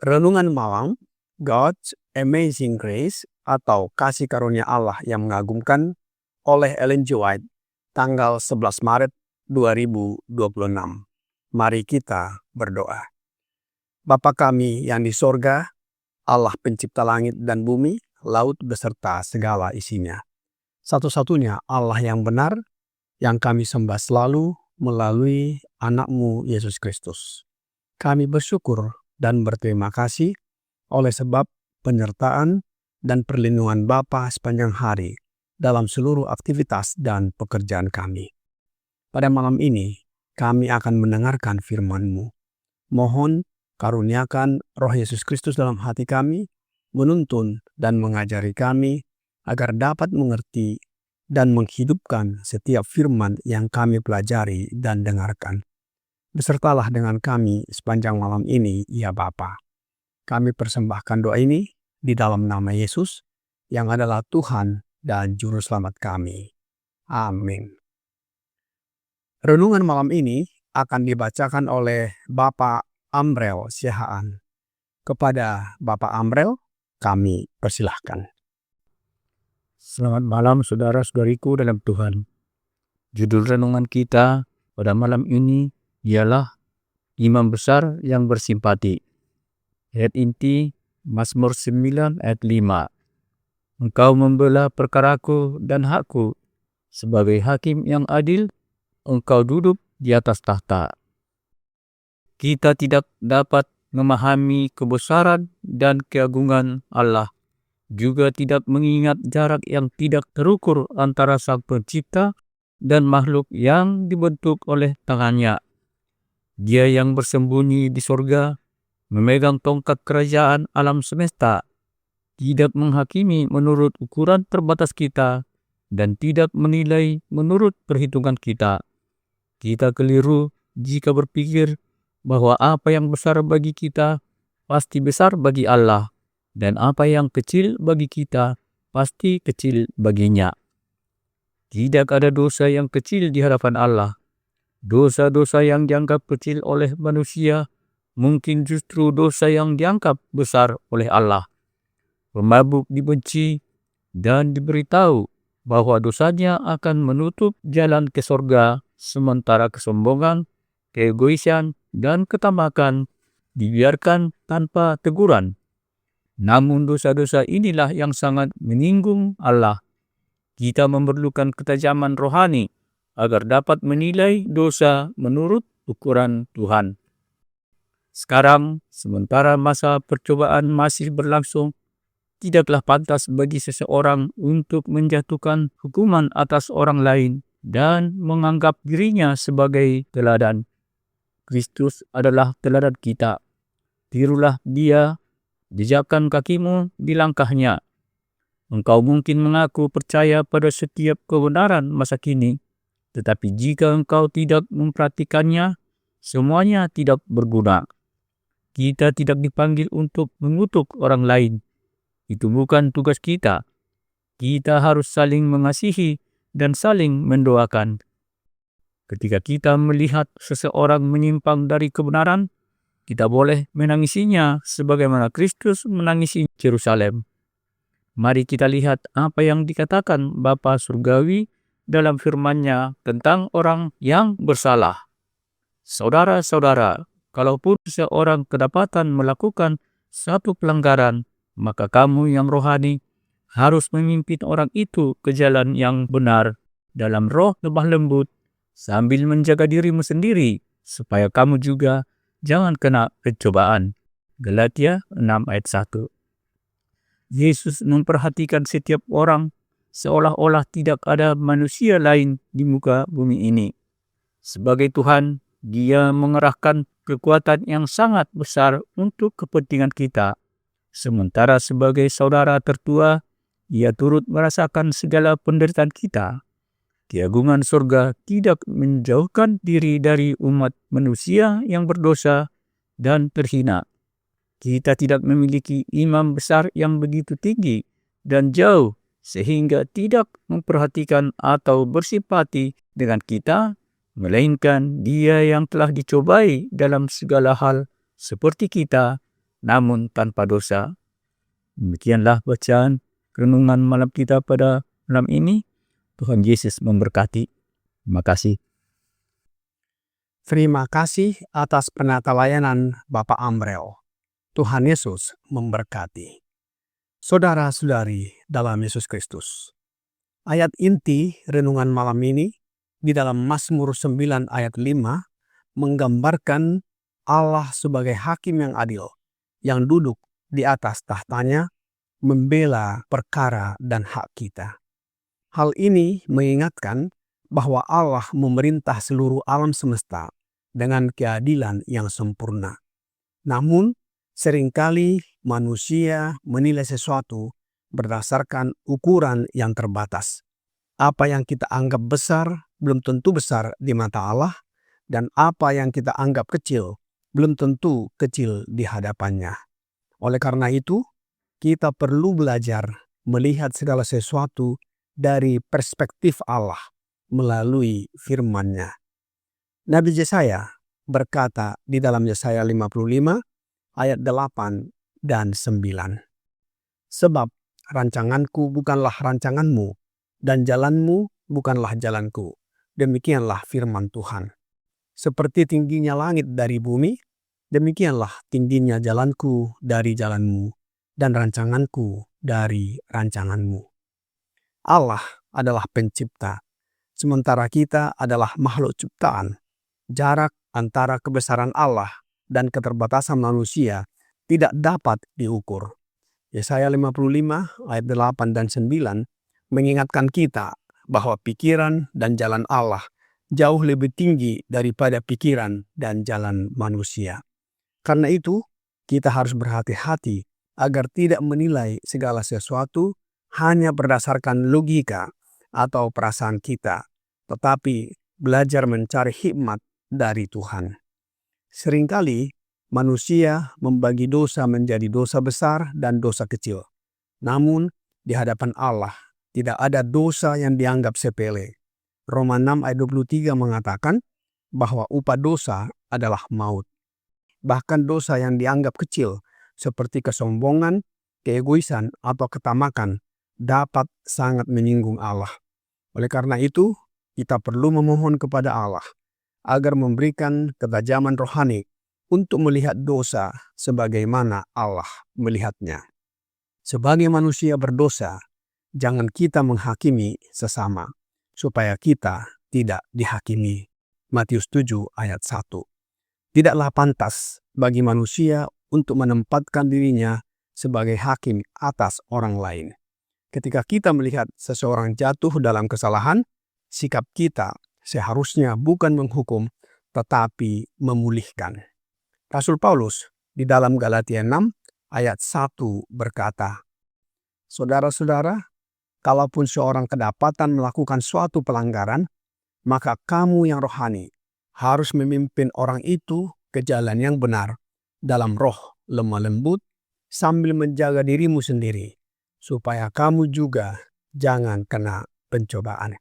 Renungan malam, God's Amazing Grace atau Kasih Karunia Allah yang mengagumkan oleh Ellen G. White, tanggal 11 Maret 2026. Mari kita berdoa. Bapa kami yang di sorga, Allah pencipta langit dan bumi, laut beserta segala isinya. Satu-satunya Allah yang benar, yang kami sembah selalu melalui anak-Mu Yesus Kristus. Kami bersyukur dan berterima kasih oleh sebab penyertaan dan perlindungan Bapa sepanjang hari dalam seluruh aktivitas dan pekerjaan kami. Pada malam ini, kami akan mendengarkan firman-Mu. Mohon karuniakan Roh Yesus Kristus dalam hati kami, menuntun dan mengajari kami agar dapat mengerti dan menghidupkan setiap firman yang kami pelajari dan dengarkan. Besertalah dengan kami sepanjang malam ini, ya Bapa. Kami persembahkan doa ini di dalam nama Yesus, yang adalah Tuhan dan Juru Selamat kami. Amin. Renungan malam ini akan dibacakan oleh Bapak Amrel Siahaan. Kepada Bapak Amrel, kami persilahkan. Selamat malam saudara-saudariku dalam Tuhan. Judul renungan kita pada malam ini ialah Imam Besar yang Bersimpati. Ayat inti Mazmur 9 ayat 5. Engkau membela perkaraku dan hakku. Sebagai hakim yang adil, engkau duduk di atas tahta. Kita tidak dapat memahami kebesaran dan keagungan Allah, juga tidak mengingat jarak yang tidak terukur antara Sang Pencipta dan makhluk yang dibentuk oleh tangannya. Dia yang bersembunyi di sorga, memegang tongkat kerajaan alam semesta, tidak menghakimi menurut ukuran terbatas kita, dan tidak menilai menurut perhitungan kita. Kita keliru jika berpikir bahwa apa yang besar bagi kita pasti besar bagi Allah, dan apa yang kecil bagi kita pasti kecil baginya. Tidak ada dosa yang kecil di hadapan Allah. Dosa-dosa yang dianggap kecil oleh manusia mungkin justru dosa yang dianggap besar oleh Allah. Pemabuk dibenci dan diberitahu bahwa dosanya akan menutup jalan ke sorga, sementara kesombongan, keegoisan, dan ketamakan dibiarkan tanpa teguran. Namun dosa-dosa inilah yang sangat menyinggung Allah. Kita memerlukan ketajaman rohani agar dapat menilai dosa menurut ukuran Tuhan. Sekarang, sementara masa percobaan masih berlangsung, tidaklah pantas bagi seseorang untuk menjatuhkan hukuman atas orang lain dan menganggap dirinya sebagai teladan. Kristus adalah teladan kita. Tirulah Dia, jejakkan kakimu di langkahnya. Engkau mungkin mengaku percaya pada setiap kebenaran masa kini, tetapi jika engkau tidak memperhatikannya, semuanya tidak berguna. Kita tidak dipanggil untuk mengutuk orang lain. Itu bukan tugas kita. Kita harus saling mengasihi dan saling mendoakan. Ketika kita melihat seseorang menyimpang dari kebenaran, kita boleh menangisinya sebagaimana Kristus menangisi Yerusalem. Mari kita lihat apa yang dikatakan Bapa Surgawi dalam firman-Nya tentang orang yang bersalah. Saudara-saudara, kalaupun seseorang kedapatan melakukan satu pelanggaran, maka kamu yang rohani harus memimpin orang itu ke jalan yang benar dalam roh lemah lembut, sambil menjaga dirimu sendiri, supaya kamu juga jangan kena pencobaan. Galatia 6 ayat 1. Yesus memperhatikan setiap orang seolah-olah tidak ada manusia lain di muka bumi ini. Sebagai Tuhan, Dia mengerahkan kekuatan yang sangat besar untuk kepentingan kita. Sementara sebagai saudara tertua, Ia turut merasakan segala penderitaan kita. Keagungan surga tidak menjauhkan diri dari umat manusia yang berdosa dan terhina. Kita tidak memiliki imam besar yang begitu tinggi dan jauh sehingga tidak memperhatikan atau bersimpati dengan kita, melainkan Dia yang telah dicobai dalam segala hal seperti kita, namun tanpa dosa. Demikianlah bacaan renungan malam kita pada malam ini. Tuhan Yesus memberkati. Terima kasih. Terima kasih atas penata layanan Bapak Amrel. Tuhan Yesus memberkati. Saudara-saudari dalam Yesus Kristus. Ayat inti renungan malam ini di dalam Mazmur 9 ayat 5 menggambarkan Allah sebagai hakim yang adil, yang duduk di atas tahtanya, membela perkara dan hak kita. Hal ini mengingatkan bahwa Allah memerintah seluruh alam semesta dengan keadilan yang sempurna. Namun, seringkali manusia menilai sesuatu berdasarkan ukuran yang terbatas. Apa yang kita anggap besar belum tentu besar di mata Allah, dan apa yang kita anggap kecil belum tentu kecil di hadapannya. Oleh karena itu, kita perlu belajar melihat segala sesuatu dari perspektif Allah melalui firman-Nya. Nabi Yesaya berkata di dalam Yesaya 55 ayat 8 dan 9. Sebab rancanganku bukanlah rancanganmu, dan jalanmu bukanlah jalanku. Demikianlah firman Tuhan. Seperti tingginya langit dari bumi, demikianlah tingginya jalanku dari jalanmu, dan rancanganku dari rancanganmu. Allah adalah pencipta, sementara kita adalah makhluk ciptaan. Jarak antara kebesaran Allah dan keterbatasan manusia tidak dapat diukur. Yesaya 55 ayat 8 dan 9 mengingatkan kita bahwa pikiran dan jalan Allah jauh lebih tinggi daripada pikiran dan jalan manusia. Karena itu, kita harus berhati-hati agar tidak menilai segala sesuatu hanya berdasarkan logika atau perasaan kita, tetapi belajar mencari hikmat dari Tuhan. Seringkali manusia membagi dosa menjadi dosa besar dan dosa kecil. Namun, di hadapan Allah tidak ada dosa yang dianggap sepele. Roma 6 ayat 23 mengatakan bahwa upah dosa adalah maut. Bahkan dosa yang dianggap kecil seperti kesombongan, keegoisan, atau ketamakan dapat sangat menyinggung Allah. Oleh karena itu, kita perlu memohon kepada Allah agar memberikan ketajaman rohani untuk melihat dosa sebagaimana Allah melihatnya. Sebagai manusia berdosa, jangan kita menghakimi sesama, supaya kita tidak dihakimi. Matius 7 ayat 1. Tidaklah pantas bagi manusia untuk menempatkan dirinya sebagai hakim atas orang lain. Ketika kita melihat seseorang jatuh dalam kesalahan, sikap kita seharusnya bukan menghukum, tetapi memulihkan. Rasul Paulus di dalam Galatia 6 ayat 1 berkata, "Saudara-saudara, kalaupun seorang kedapatan melakukan suatu pelanggaran, maka kamu yang rohani harus memimpin orang itu ke jalan yang benar dalam roh lemah lembut sambil menjaga dirimu sendiri, supaya kamu juga jangan kena pencobaan."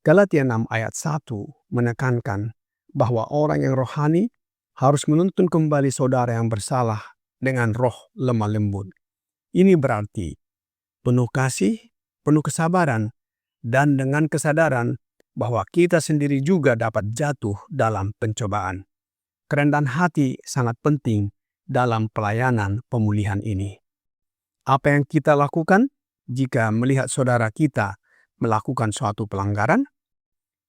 Galatia 6 ayat 1 menekankan bahwa orang yang rohani harus menuntun kembali saudara yang bersalah dengan roh lemah lembut. Ini berarti penuh kasih, penuh kesabaran, dan dengan kesadaran bahwa kita sendiri juga dapat jatuh dalam pencobaan. Kerendahan hati sangat penting dalam pelayanan pemulihan ini. Apa yang kita lakukan jika melihat saudara kita melakukan suatu pelanggaran?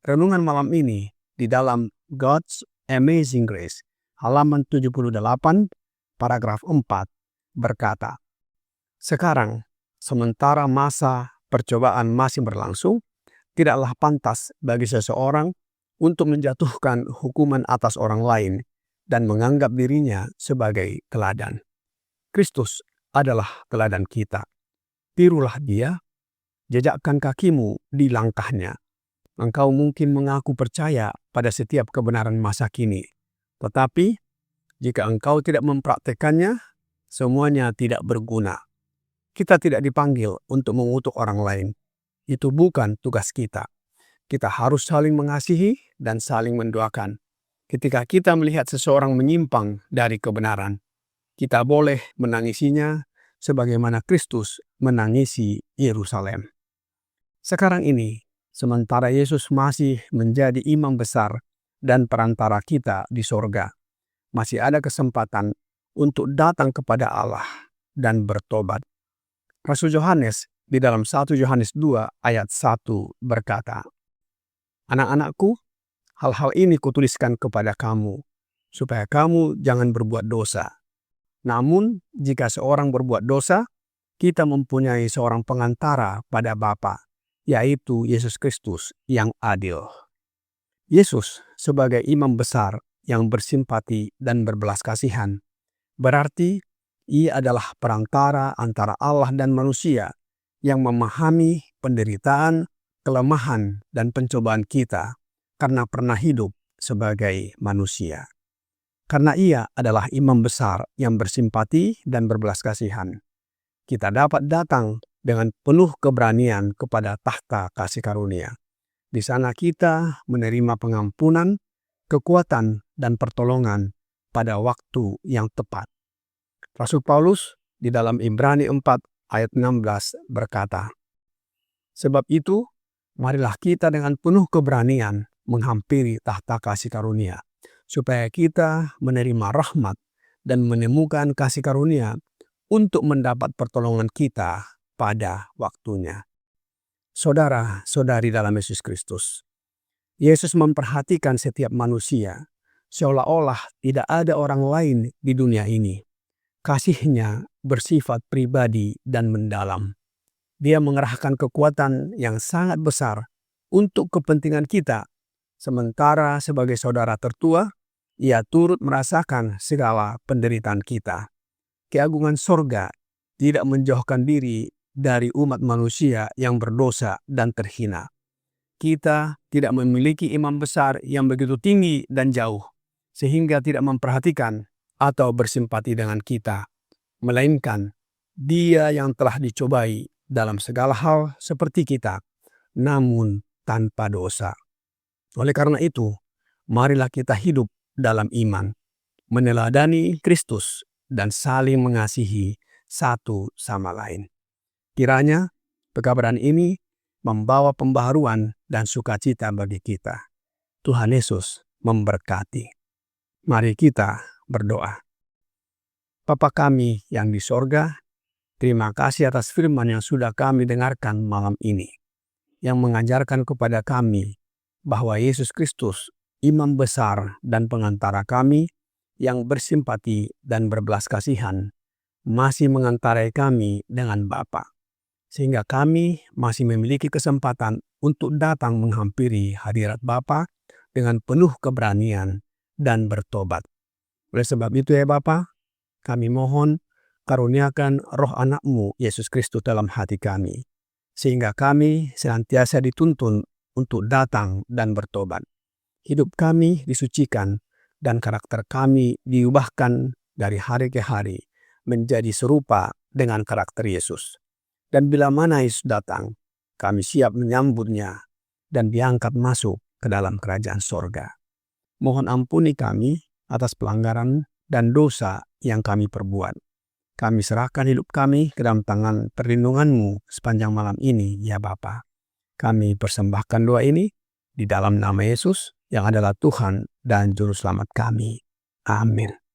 Renungan malam ini di dalam God's Amazing Grace, halaman 78, paragraf 4, berkata, "Sekarang, sementara masa percobaan masih berlangsung, tidaklah pantas bagi seseorang untuk menjatuhkan hukuman atas orang lain dan menganggap dirinya sebagai teladan. Kristus adalah teladan kita. tirulah dia, jejakkan kakimu di langkahnya. Engkau mungkin mengaku percaya pada setiap kebenaran masa kini, tetapi jika engkau tidak mempraktekannya, semuanya tidak berguna. Kita tidak dipanggil untuk mengutuk orang lain. Itu bukan tugas kita. Kita harus saling mengasihi dan saling mendoakan. Ketika kita melihat seseorang menyimpang dari kebenaran, kita boleh menangisinya sebagaimana Kristus menangisi Yerusalem. Sekarang ini, sementara Yesus masih menjadi imam besar dan perantara kita di sorga, masih ada kesempatan untuk datang kepada Allah dan bertobat. Rasul Yohanes di dalam 1 Yohanes 2 ayat 1 berkata, "Anak-anakku, hal-hal ini kutuliskan kepada kamu, supaya kamu jangan berbuat dosa. Namun, jika seorang berbuat dosa, kita mempunyai seorang pengantara pada Bapa, yaitu Yesus Kristus yang adil." Yesus sebagai imam besar yang bersimpati dan berbelas kasihan, berarti Ia adalah perantara antara Allah dan manusia yang memahami penderitaan, kelemahan, dan pencobaan kita karena pernah hidup sebagai manusia. Karena Ia adalah imam besar yang bersimpati dan berbelas kasihan, kita dapat datang dengan penuh keberanian kepada tahta kasih karunia. Di sana kita menerima pengampunan, kekuatan, dan pertolongan pada waktu yang tepat. Rasul Paulus di dalam Ibrani 4 ayat 16 berkata, "Sebab itu, marilah kita dengan penuh keberanian menghampiri tahta kasih karunia, supaya kita menerima rahmat dan menemukan kasih karunia untuk mendapat pertolongan kita pada waktunya." Saudara-saudari dalam Yesus Kristus, Yesus memperhatikan setiap manusia, seolah-olah tidak ada orang lain di dunia ini. Kasih-Nya bersifat pribadi dan mendalam. Dia mengerahkan kekuatan yang sangat besar untuk kepentingan kita, sementara sebagai saudara tertua, Ia turut merasakan segala penderitaan kita. Keagungan sorga tidak menjauhkan diri dari umat manusia yang berdosa dan terhina. Kita tidak memiliki imam besar yang begitu tinggi dan jauh, sehingga tidak memperhatikan atau bersimpati dengan kita, melainkan Dia yang telah dicobai dalam segala hal seperti kita, namun tanpa dosa. Oleh karena itu, marilah kita hidup dalam iman, meneladani Kristus, dan saling mengasihi satu sama lain. Kiranya pekabaran ini membawa pembaharuan dan sukacita bagi kita. Tuhan Yesus memberkati. Mari kita berdoa. Bapa kami yang di sorga, terima kasih atas firman yang sudah kami dengarkan malam ini, yang mengajarkan kepada kami bahwa Yesus Kristus, imam besar dan pengantara kami, yang bersimpati dan berbelas kasihan, masih mengantarai kami dengan Bapa, sehingga kami masih memiliki kesempatan untuk datang menghampiri hadirat Bapa dengan penuh keberanian dan bertobat. Oleh sebab itu ya Bapa, kami mohon karuniakan roh anak-Mu Yesus Kristus dalam hati kami, sehingga kami senantiasa dituntun untuk datang dan bertobat. Hidup kami disucikan dan karakter kami diubahkan dari hari ke hari menjadi serupa dengan karakter Yesus. Dan bila mana Yesus datang, kami siap menyambutnya dan diangkat masuk ke dalam kerajaan sorga. Mohon ampuni kami atas pelanggaran dan dosa yang kami perbuat. Kami serahkan hidup kami ke dalam tangan perlindungan-Mu sepanjang malam ini, ya Bapa. Kami persembahkan doa ini di dalam nama Yesus yang adalah Tuhan dan Juru Selamat kami. Amin.